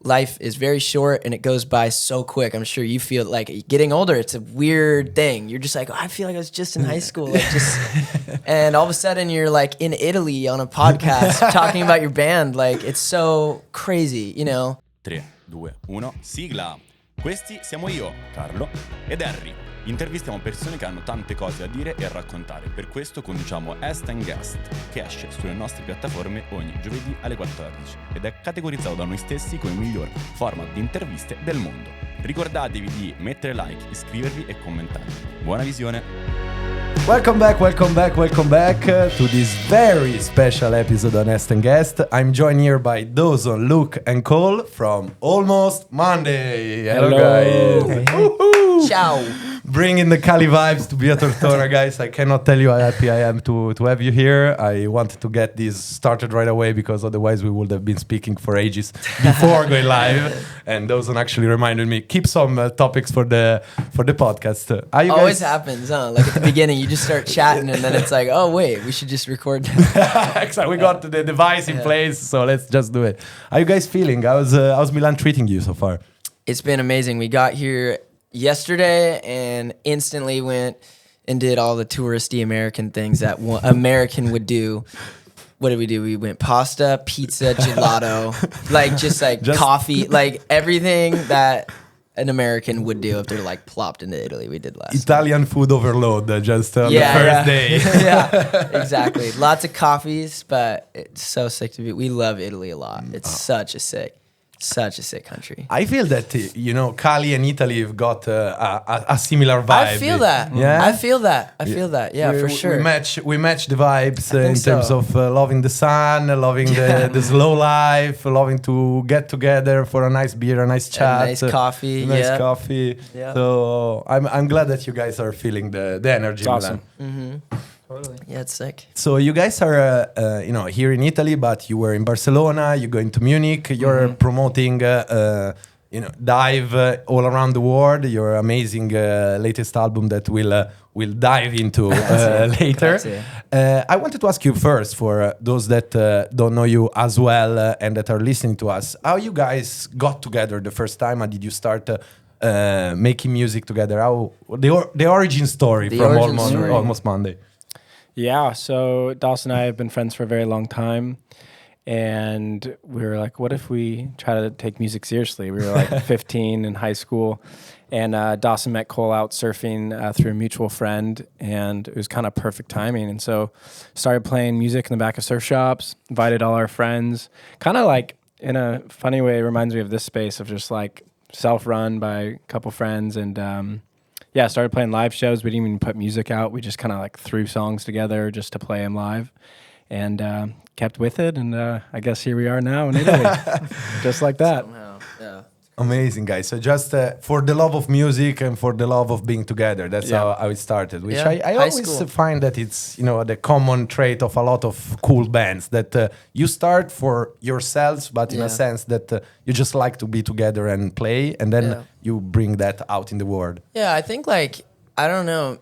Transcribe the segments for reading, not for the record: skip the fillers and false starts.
life is very short and it goes by so quick. I'm sure you feel like getting older, it's a weird thing. You're just like, oh, I feel like I was just in high school. Like and all of a sudden you're like in Italy on a podcast talking about your band. Like, it's so crazy, you know? 3, 2, 1, sigla! Questi siamo io, Carlo ed Harry. Intervistiamo persone che hanno tante cose da dire e raccontare. Per questo conduciamo Est Guest, che esce sulle nostre piattaforme ogni giovedì alle 14 ed è categorizzato da noi stessi come il miglior format di interviste del mondo. Ricordatevi di mettere like, iscrivervi e commentare. Buona visione! Welcome back to this very special episode on Est Guest. I'm joined here by Dawson, Luke and Cole from Almost Monday. Hello guys. Hey. Ciao. Bringing the Cali vibes to Via Tortona, guys. I cannot tell you how happy I am to have you here. I wanted to get this started right away because otherwise we would have been speaking for ages before going live. And Dawson actually reminded me, keep some topics for the podcast. Always happens, huh? Like at the beginning, you just start chatting and then it's like, oh wait, we should just record. Exactly. We got the device in place, so let's just do it. How are you guys feeling? How's Milan treating you so far? It's been amazing. We got here yesterday and instantly went and did all the touristy American things that American would do. What did we do? We went pasta, pizza, gelato, just coffee, like everything that an American would do if they're like plopped into Italy. We did last Italian night. Food overload just on the first day. Yeah, exactly. Lots of coffees, but it's so sick to be. We love Italy a lot. It's such a sick country. I feel that, Cali and Italy have got a similar vibe. I feel that. Yeah? I feel that. Yeah, for sure. We match the vibes in terms so. of loving the sun, loving the slow life, loving to get together for a nice beer, a nice chat. Nice coffee. Coffee. Yeah. So I'm glad that you guys are feeling the energy. It's awesome. Mm-hmm. Totally. Yeah, it's sick. So you guys are, here in Italy, but you were in Barcelona. You're going to Munich. You're promoting, dive all around the world. Your amazing latest album that we'll dive into later. I wanted to ask you first, for those that don't know you as well and that are listening to us, how you guys got together the first time? How did you start making music together? How the origin story from Almost Monday? Yeah, so Dawson and I have been friends for a very long time, and we were like, what if we try to take music seriously? We were like 15 in high school, and Dawson met Cole out surfing through a mutual friend, and it was kind of perfect timing, and so started playing music in the back of surf shops, invited all our friends, kind of like, in a funny way, it reminds me of this space of just like self-run by a couple friends, and started playing live shows. We didn't even put music out. We just kind of like threw songs together just to play them live, and kept with it. And I guess here we are now in Italy, just like that. Somehow, yeah. Amazing, guys. So just for the love of music and for the love of being together, that's how it started. Which I always find that it's the common trait of a lot of cool bands, that you start for yourselves, but in a sense that you just like to be together and play, and then you bring that out in the world. Yeah, I think I don't know.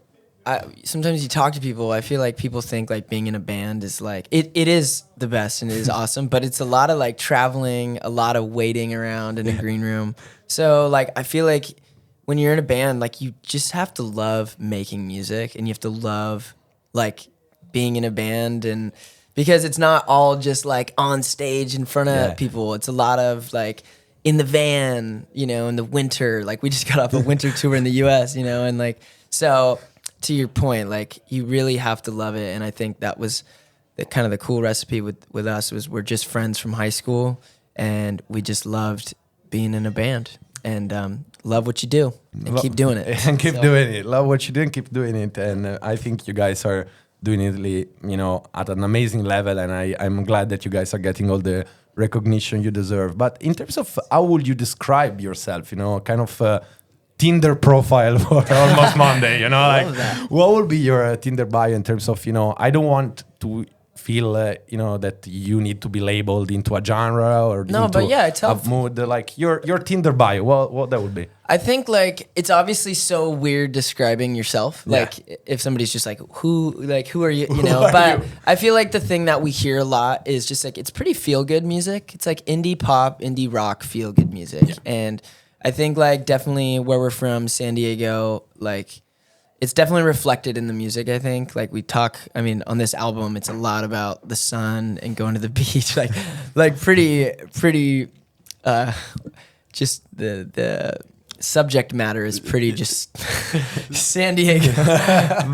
Sometimes you talk to people, I feel like people think like being in a band is like, it is the best and it is awesome, but it's a lot of like traveling, a lot of waiting around in a green room. So like, I feel like when you're in a band, like you just have to love making music and you have to love like being in a band, and because it's not all just like on stage in front of people. It's a lot of like in the van, in the winter, like we just got off a winter tour in the US, and like, so to your point, like you really have to love it. And I think that was the cool recipe with us, was we're just friends from high school and we just loved being in a band, and love what you do and keep doing it. And keep doing it. Love what you do and keep doing it. And I think you guys are doing it, at an amazing level. And I'm glad that you guys are getting all the recognition you deserve. But in terms of how would you describe yourself, kind of Tinder profile for Almost Monday, what would be your Tinder bio in terms of, I don't want to feel that you need to be labeled into a genre or No, into but yeah, it's a helpful. mood, like your Tinder bio? What that would be? I think like it's obviously so weird describing yourself. Yeah. Like if somebody's just like who are you, you know? But I feel like the thing that we hear a lot is just like it's pretty feel good music. It's like indie pop, indie rock feel good music. Yeah. And I think like definitely where we're from, San Diego, like it's definitely reflected in the music, I think. Like we talk, I mean, on this album it's a lot about the sun and going to the beach, like pretty just the subject matter is pretty just San Diego.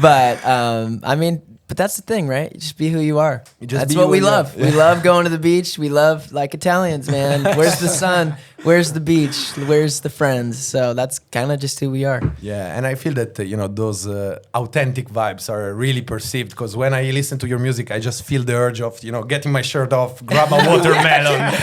But I mean, but that's the thing, right? Just be who you are. That's what we love. We love going to the beach. We love like Italians, man. Where's the sun? Where's the beach? Where's the friends? So that's kind of just who we are. Yeah, and I feel that those authentic vibes are really perceived, because when I listen to your music, I just feel the urge of getting my shirt off, grab a watermelon,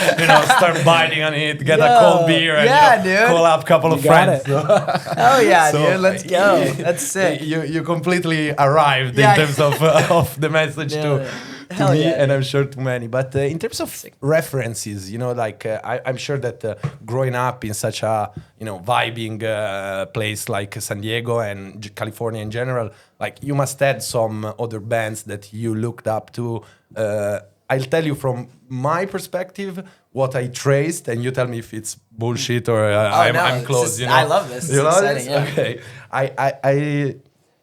start biting on it, get a cold beer, and dude. call up a couple of friends. Oh yeah, So, dude. Let's go. That's sick. You completely arrived in terms of the message to Hell me, yeah, and I'm sure to many. But in terms of references, I'm sure that growing up in such a vibing place like San Diego and California in general, like you must have some other bands that you looked up to. I'll tell you from my perspective what I traced, and you tell me if it's bullshit or I'm close. I love this. You It's know exciting, this? yeah. Okay. I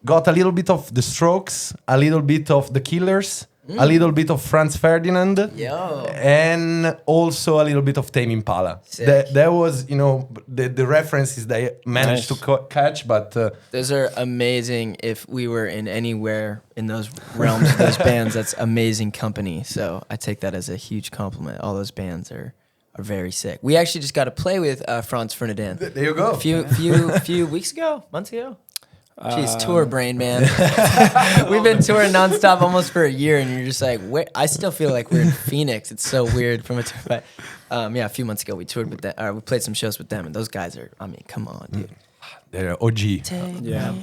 got a little bit of the Strokes, a little bit of the Killers, a little bit of Franz Ferdinand, and also a little bit of Tame Impala. That was, the references that I managed to catch, but... those are amazing. If we were in anywhere in those realms of those bands, that's amazing company. So I take that as a huge compliment. All those bands are very sick. We actually just got to play with Franz Ferdinand. There you go. A few weeks ago, months ago. Jeez, tour brain, man. We've been touring nonstop almost for a year, and you're just like, where? I still feel like we're in Phoenix. It's so weird from a tour. But a few months ago we toured with them. We played some shows with them, and those guys are. I mean, come on, dude. They're OG. Yeah.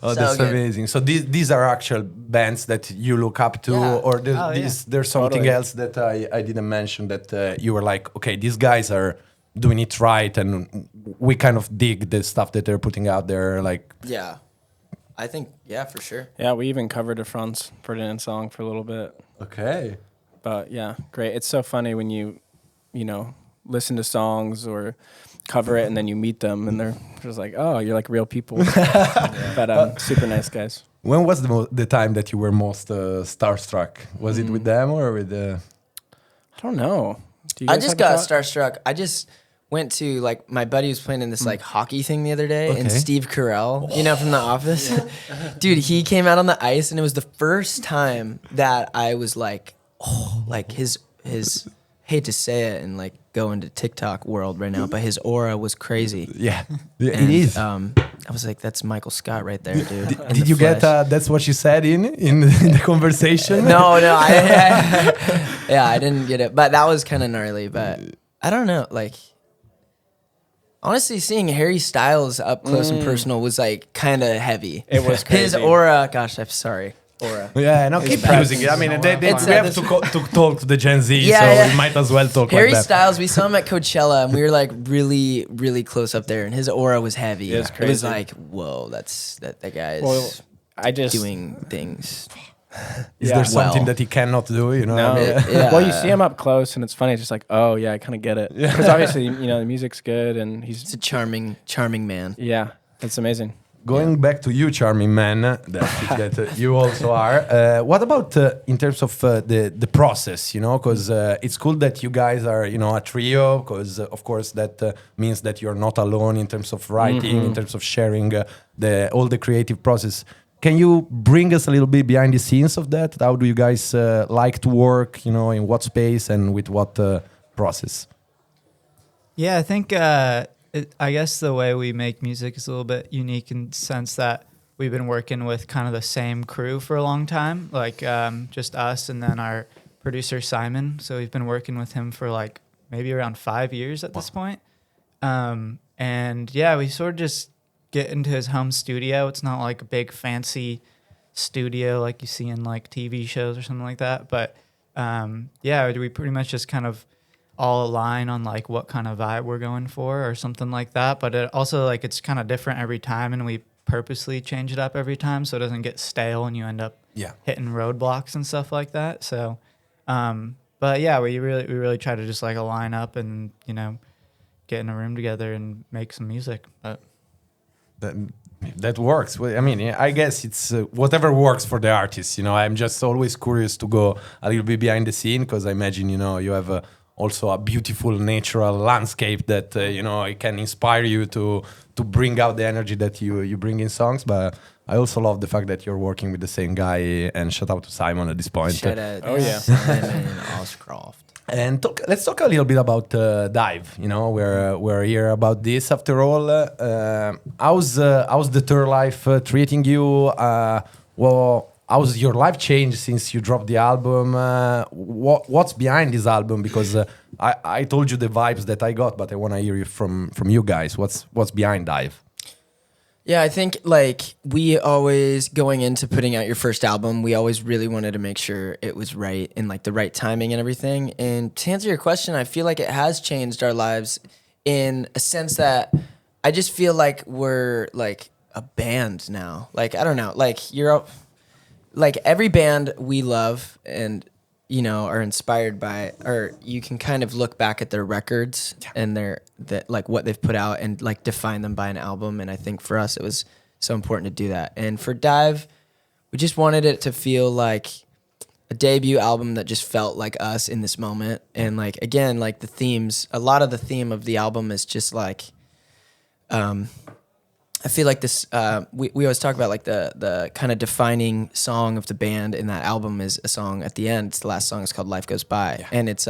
Oh, that's good. amazing. So these are actual bands that you look up to, or there's something else that I didn't mention that you were like, okay, these guys are doing it right, and we kind of dig the stuff that they're putting out there. Like, yeah, I think for sure. Yeah, we even covered a Franz Ferdinand song for a little bit. okay, But yeah, great. It's so funny when you listen to songs or cover it and then you meet them and they're just like, oh, you're like real people. But super nice guys. when was the time that you were most starstruck? Was it with them or with the? I don't know. Do you I guys just have a got thought? starstruck. I just went to like my buddy was playing in this like hockey thing the other day, and Okay. Steve Carell, from The Office, dude, he came out on the ice, and it was the first time that I was like, oh, like his hate to say it and like go into TikTok world right now, but his aura was crazy. Yeah, And, it is. I was like, that's Michael Scott right there, dude. in Did the you get flesh. that's what you said in the conversation? No, I didn't get it, but that was kind of gnarly. But I don't know, like honestly, seeing Harry Styles up close and personal was like kind of heavy. It was crazy. His aura, gosh, I'm sorry, aura. Yeah, no, keep using it. I mean, we have to talk to the Gen Z, Yeah, so yeah. we might as well talk Harry like that. Styles, we saw him at Coachella, and we were like really, really close up there, and his aura was heavy. It was It was crazy. like, whoa, that guy is Well, I just doing things. Is Yeah. there something Well. that he cannot do? You know? No. I mean, Yeah. Well, you see him up close, and it's funny. It's just like, oh yeah, I kind of get it. Because obviously, the music's good, and He's he's a charming man. it's amazing. Going back to you, charming man, that you also are. What about in terms of the process? Because it's cool that you guys are a trio. Because of course that means that you're not alone in terms of writing, in terms of sharing all the creative process. Can you bring us a little bit behind the scenes of that? How do you guys like to work? In what space and with what process? Yeah, I think I guess the way we make music is a little bit unique in the sense that we've been working with kind of the same crew for a long time, like just us and then our producer Simon. So we've been working with him for like maybe around 5 years at this point. And yeah, we sort of just get into his home studio. It's not like a big fancy studio like you see in like TV shows or something like that. But we pretty much just kind of all align on like what kind of vibe we're going for or something like that. But it also like it's kind of different every time, and we purposely change it up every time so it doesn't get stale and you end up hitting roadblocks and stuff like that. So, but yeah, we really try to just like align up and, you know, get in a room together and make some music. But that works. Well, I mean, I guess it's whatever works for the artist. You know, I'm just always curious to go a little bit behind the scene, because I imagine, you know, you have also a beautiful natural landscape that you know, it can inspire you to bring out the energy that you bring in songs. But I also love the fact that you're working with the same guy, and shout out to Simon at this point. Shout out Simon Oscroft. And let's talk a little bit about Dive. You know, we're here about this after all. How's the tour life treating you? How's your life changed since you dropped the album? What's behind this album? Because I told you the vibes that I got, but I want to hear from you guys. What's behind Dive? Yeah, I think like we always, going into putting out your first album, we always really wanted to make sure it was right and like the right timing and everything. And to answer your question, I feel like it has changed our lives in a sense that I just feel like we're like a band now. Like, I don't know, like every band we love and, you know, are inspired by, or you can kind of look back at their records and like what they've put out and like define them by an album. And I think for us, it was so important to do that. And for Dive, we just wanted it to feel like a debut album that just felt like us in this moment. And like, again, like the themes, a lot of the theme of the album is just like, I feel like this, we always talk about like the kind of defining song of the band in that album is a song at the end. It's the last song. It's called Life Goes By. Yeah. And it's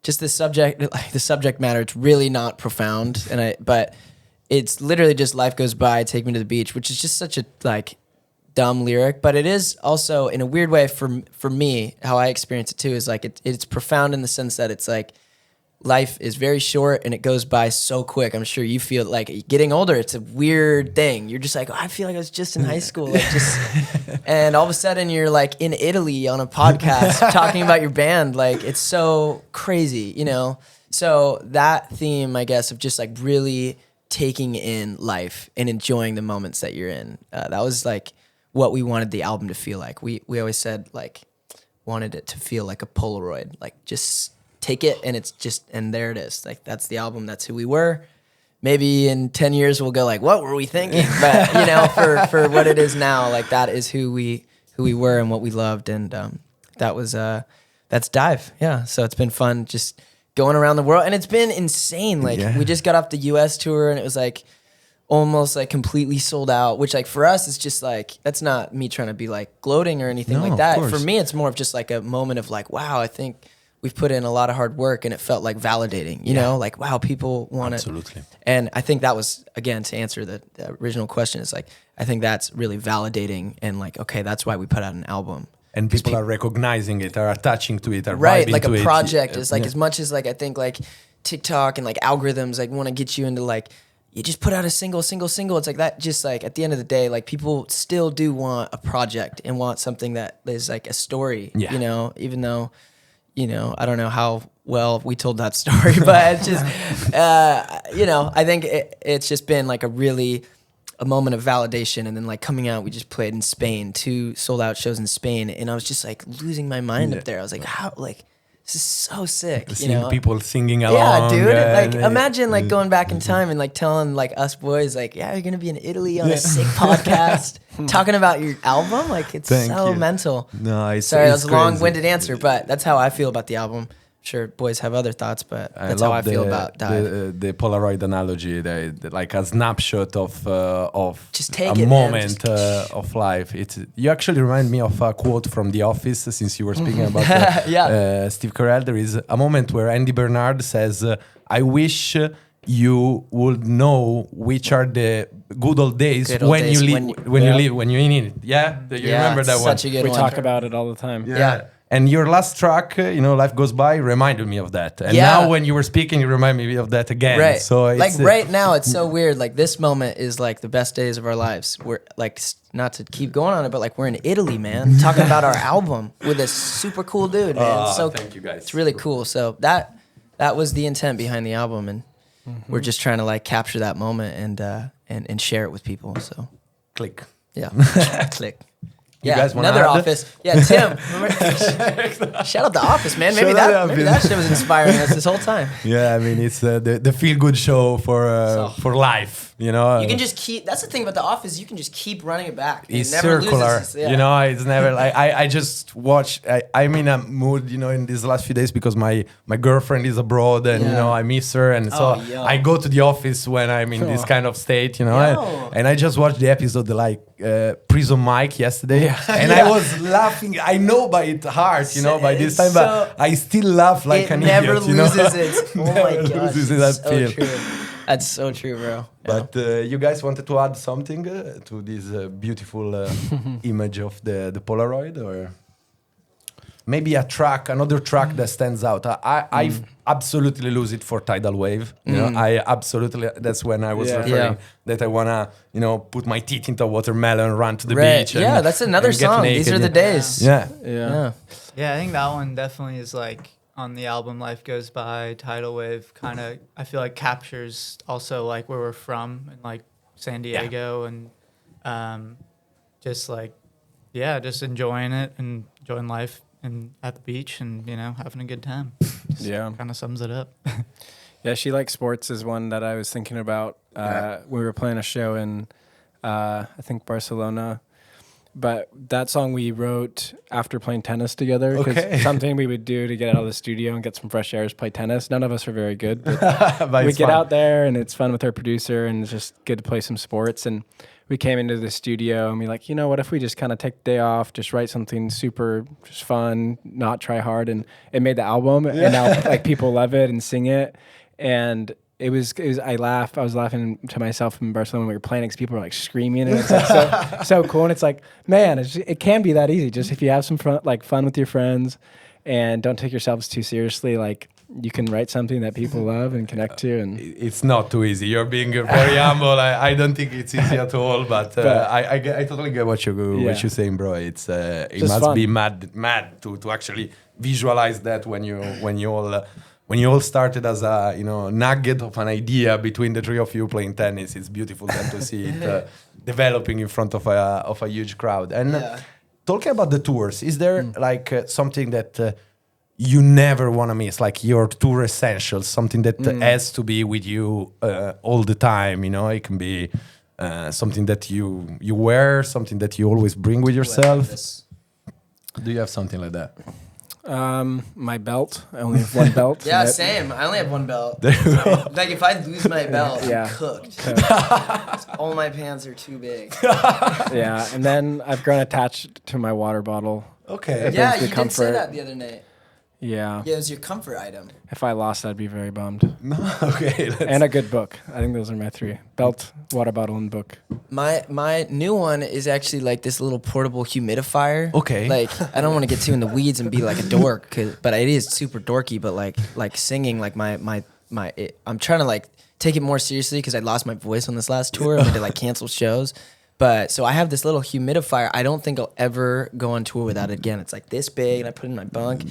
just the subject matter. It's really not profound. But it's literally just life goes by, take me to the beach, which is just such a like dumb lyric. But it is also in a weird way for me, how I experience it too, is like it's profound in the sense that it's like, life is very short and it goes by so quick. I'm sure you feel like getting older, it's a weird thing. You're just like, I feel like I was just in high school. Like and all of a sudden you're like in Italy on a podcast talking about your band. Like it's so crazy, you know? So that theme, I guess, of just like really taking in life and enjoying the moments that you're in. That was like what we wanted the album to feel like. We always said like, wanted it to feel like a Polaroid, like just take it and there it is. Like that's the album. That's who we were. Maybe in 10 years we'll go like, what were we thinking? But you know, for what it is now, like that is who we were and what we loved. And that's Dive. Yeah. So it's been fun just going around the world, and it's been insane. Like we just got off the US tour and it was like almost like completely sold out, which like for us it's just like, that's not me trying to be like gloating or anything like that. For me, it's more of just like a moment of like, wow, I think we've put in a lot of hard work and it felt like validating, you know, like, wow, people want it. Absolutely. And I think that was, again, to answer the original question, is like, I think that's really validating and like, okay, that's why we put out an album. And people are recognizing it, are attaching to it, are right, vibing like to a it. project is like as much as like I think like TikTok and like algorithms like want to get you into like, you just put out a single. It's like that. Just like at the end of the day, like people still do want a project and want something that is like a story, you know, even though, you know, I don't know how well we told that story, but it's just, you know, I think it's just been like a moment of validation. And then like coming out, we just played in Spain, 2 sold out shows in Spain. And I was just like losing my mind up there. I was like, how, like, this is so sick. You know, people singing along. Yeah, dude. Like imagine like going back in time and like telling like us boys like, yeah, you're going to be in Italy on a sick podcast talking about your album. Like it's mental. No, it's sorry, that was a crazy. long-winded answer, but that's how I feel about the album. Sure, boys have other thoughts, but that's how I feel about Dive. The Polaroid analogy, like a snapshot of just take a moment of life. You actually remind me of a quote from The Office, since you were speaking about Steve Carell. There is a moment where Andy Bernard says, "I wish you would know which are the good old days when you live, when you're in it." Yeah, you remember that one? Such a good one. We talk about it all the time. Yeah. And your last track, Life Goes By, reminded me of that. And Yeah. now when you were speaking, you remind me of that again. Right. So it's, like right now, it's so weird. Like this moment is like the best days of our lives. We're like, not to keep going on it, but like we're in Italy, man, talking about our album with a super cool dude, man. So thank you guys. It's really cool. So that was the intent behind the album, and we're just trying to like capture that moment and share it with people. So Click. yeah, click. You Yeah, guys wanna another add? Office. Yeah, Tim. Shout out The Office, man. Maybe Shout out, maybe man. that shit was inspiring us this whole time. Yeah, I mean, it's the feel-good show for life, You can just keep. That's the thing about The Office. You can just keep running it back. It It's never circular, loses. Yeah. It's never like I just watch. I'm in a mood, in these last few days because my girlfriend is abroad and Yeah. I miss her, and so Oh, yo. I go to the office when I'm in this kind of state, Yo. and I just watched the episode like Prison Mike yesterday, and I was laughing. I know by it heart, by this It's time, but so- I still laugh like It an never idiot. loses its. Oh my Never gosh, loses it's that so feel. true. That's so true, bro. Yeah. But you guys wanted to add something to this beautiful image of the Polaroid, or maybe another track that stands out? I absolutely lose it for Tidal Wave. I absolutely. That's when I was Yeah. referring Yeah. that I wanna, put my teeth into a watermelon, run to the Right. beach. Yeah, that's another and get song. naked, These are the days. Yeah. Yeah. Yeah, I think that one definitely is like on the album Life Goes By, Tidal Wave kind of, I feel like captures also like where we're from in like San Diego and just like, just enjoying it and enjoying life and at the beach and, having a good time. Yeah. Kind of sums it up. Yeah, She Likes Sports is one that I was thinking about. We were playing a show in, I think, Barcelona. But that song we wrote after playing tennis together. 'Cause Okay. something we would do to get out of the studio and get some fresh air is play tennis. None of us are very good. But But we it's get fun. out there and it's fun with our producer and it's just good to play some sports. And we came into the studio and we like, what if we just kind of take the day off, just write something super just fun, not try hard. And it made the album and now like people love it and sing it. And it was I was laughing to myself in Barcelona when we were playing because people were like screaming and it's like so cool. And it's like, man, it can be that easy. Just if you have some fun with your friends and don't take yourselves too seriously, like you can write something that people love and connect to. And It's not too easy. You're being very humble. I don't think it's easy at all. But I totally get what you're saying, bro. It's it Just must fun. be mad to actually visualize that when you all started as a nugget of an idea between the three of you playing tennis. It's beautiful then to see it developing in front of a huge crowd. And talking about the tours, is there something that you never want to miss, like your tour essentials, something that has to be with you all the time? It can be something that you wear, something that you always bring with yourself. Do you have something like that? my belt, I only have one belt. Yeah, That- same. I only have one belt. There you go. Like if I lose my belt, Yeah. I'm cooked. All my pants are too big. Yeah, and then I've grown attached to my water bottle. Okay. Yeah, brings me you did say comfort. that the other night. Yeah. Yeah, it was your comfort item. If I lost, I'd be very bummed. Okay. And a good book. I think those are my three: belt, water bottle, and book. My new one is actually like this little portable humidifier. Okay. Like I don't want to get too in the weeds and be like a dork, but it is super dorky. But like singing, like I'm trying to like take it more seriously because I lost my voice on this last tour. I had to like cancel shows. But so I have this little humidifier. I don't think I'll ever go on tour without it again. It's like this big, and I put it in my bunk.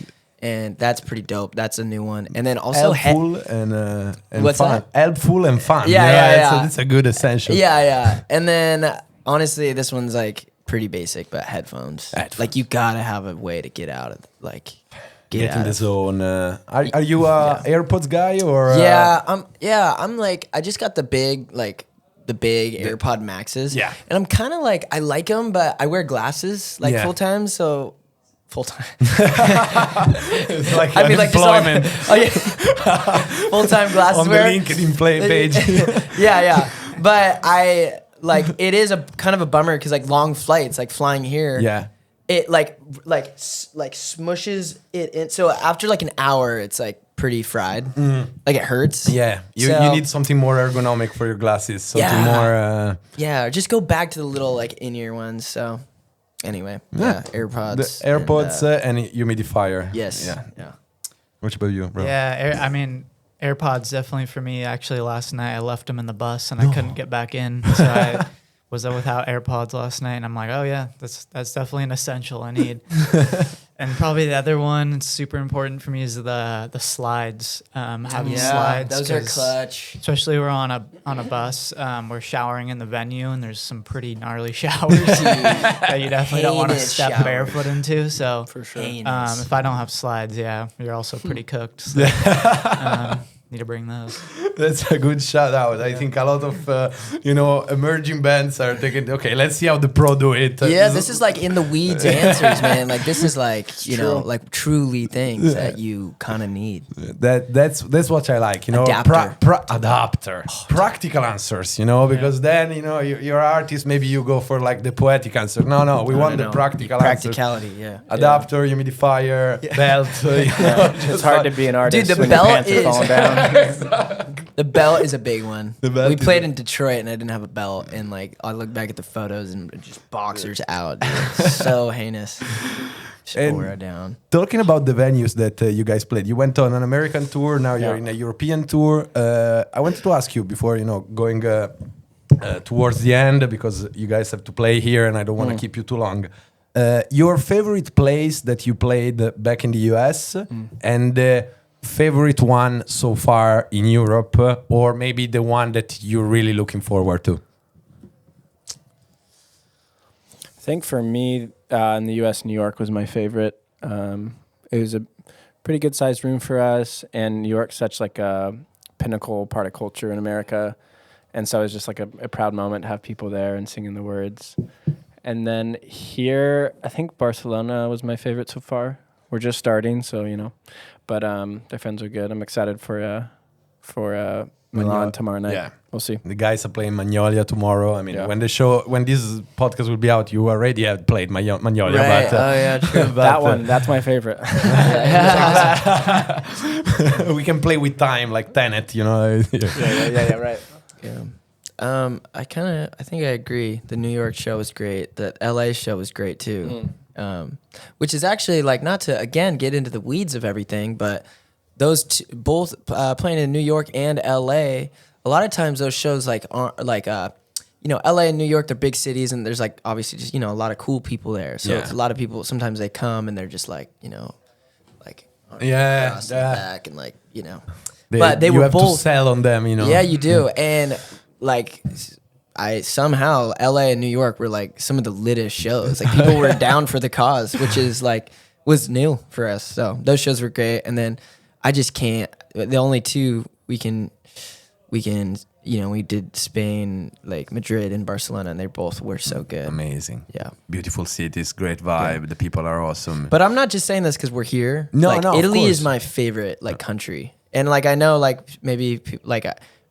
And that's pretty dope. That's a new one. And then also helpful and What's fun. that? Helpful and fun. Yeah. It's a good essential. Yeah. And then honestly, this one's like pretty basic, but headphones. Like you gotta have a way to get out of Get in out the of- zone. Are you a AirPods guy or? I'm like I just got the big AirPod Maxes. Yeah. And I'm kind of like I like them, but I wear glasses like Yeah. full time, so. Full time. It's like I mean, like just unemployment full time glasses on the wearer. LinkedIn page. Yeah. But I like it is a kind of a bummer because like long flights, like flying here. Yeah. It like smushes it in. So after like an hour, it's like pretty fried. Like it hurts. Yeah, you need something more ergonomic for your glasses. Something more. Yeah, or just go back to the little like in-ear ones. So anyway, yeah, AirPods. The AirPods and humidifier. Yes. Yeah. What about you, bro? Yeah, I mean, AirPods definitely for me. Actually, last night I left them in the bus and I couldn't get back in, so I was without AirPods last night. And I'm like, oh yeah, that's definitely an essential I need. And probably the other one super important for me is the slides. Having slides. Those are clutch. Especially we're on a bus. We're showering in the venue, and there's some pretty gnarly showers that you definitely don't want to step barefoot into. So For sure. if I don't have slides, you're also pretty cooked. So, need to bring those. That's a good shout out. I think a lot of emerging bands are thinking, okay, let's see how the pro do it. Yeah, this is like in the weeds answers, man. Like this is like like truly things that you kind of need. That's what I like. Adapter. Adapter. Practical answers. Because then you're artist. Maybe you go for like the poetic answer. No, we want the practical practicality. answers. Yeah, Adapter, humidifier, belt. It's hard to be an artist Dude, the when your belt pants are is- falling down. The belt is a big one. The belt We is played in Detroit and I didn't have a belt, and like I look back at the photos and just boxers out, dude. So heinous. Just And- wore it down. Talking about the venues that you guys played, you went on an American tour. Now you're in a European tour. I wanted to ask you before going towards the end, because you guys have to play here, and I don't want to keep you too long. Your favorite place that you played back in the US, and favorite one so far in Europe, or maybe the one that you're really looking forward to? I think for me, in the U.S., New York was my favorite. It was a pretty good sized room for us, and New York's such like a pinnacle part of culture in America, and so it was just like a proud moment to have people there and singing the words. And then here, I think Barcelona was my favorite so far. We're just starting, so but their friends are good. I'm excited for Milan tomorrow night. Yeah. We'll see. The guys are playing Magnolia tomorrow. I mean, Yeah. when this podcast will be out, you already have played Magnolia. Right. But, Oh yeah, true. That one, that's my favorite. we can play with time like Tenet, yeah, right. Yeah. I think I agree. The New York show was great. The LA show was great too. Which is actually like, not to again get into the weeds of everything, but those both playing in New York and LA, a lot of times those shows like aren't like LA and New York, they're big cities, and there's like obviously just a lot of cool people there. So it's a lot of people. Sometimes they come and they're just like like across the back and like but they you were have both to sell on them, Yeah, you do. And like I somehow LA and New York were like some of the littest shows. Like people were down for the cause, which is like was new for us. So those shows were great. And then I just can't. The only two we did Spain, like Madrid and Barcelona, and they both were so good. Amazing. Yeah. Beautiful cities, great vibe. The people are awesome. But I'm not just saying this because we're here. No, like, no, of Italy is course. my favorite country, and like I know like maybe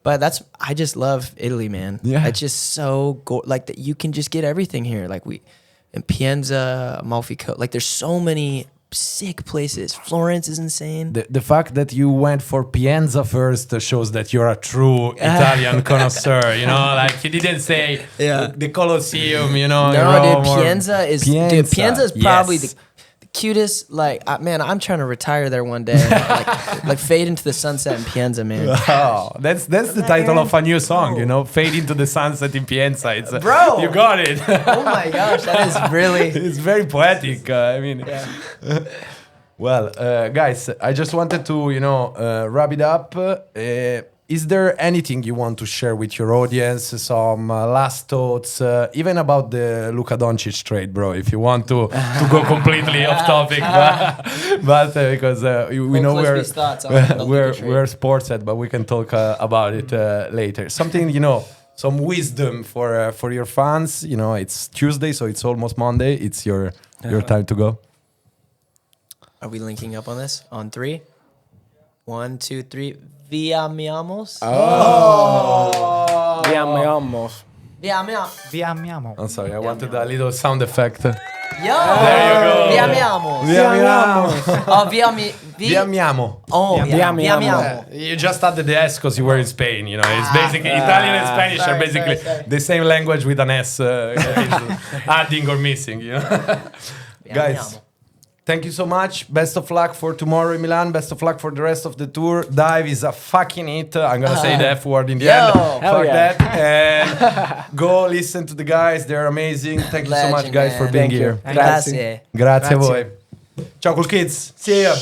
but I just love Italy, man. Yeah. It's just so that you can just get everything here. Like in Pienza, Amalfi Coast, like there's so many sick places. Florence is insane. The fact that you went for Pienza first shows that you're a true Italian connoisseur. Like you didn't say the Colosseum. No, Rome, dude, or- Pienza is probably the cutest. Like, man, I'm trying to retire there one day. like fade into the sunset in Pienza, man. Oh, that's the title of a new song, Fade into the sunset in Pienza. It's Bro! You got it. Oh my gosh, that is really. It's very poetic. Well, guys, I just wanted to, wrap it up. Is there anything you want to share with your audience? Some last thoughts, even about the Luka Doncic trade, bro? If you want to go completely off topic, but because we know we're sports head, but we can talk about it later. Something some wisdom for your fans. It's Tuesday, so it's almost Monday. It's your time to go. Are we linking up on this? On 3? 1, 2, 3. Via Miamos? Vi amiamo. I'm sorry, I wanted a little sound effect. Yo! Via Miamos! Oh, Vi amiamo. Oh, Vi yeah. amiamo. Vi amiamo. You just added the S because you were in Spain. You know, it's basically Italian and Spanish are basically the same language with an S adding or missing. You know, guys. Thank you so much. Best of luck for tomorrow in Milan. Best of luck for the rest of the tour. Dive is a fucking hit. I'm gonna say the F word in the end. Fuck yeah. that. And go listen to the guys. They're amazing. Thank you so much, Legend, guys, for man. being Thank you. here. Grazie. Grazie a voi. Ciao, cool kids. See ya.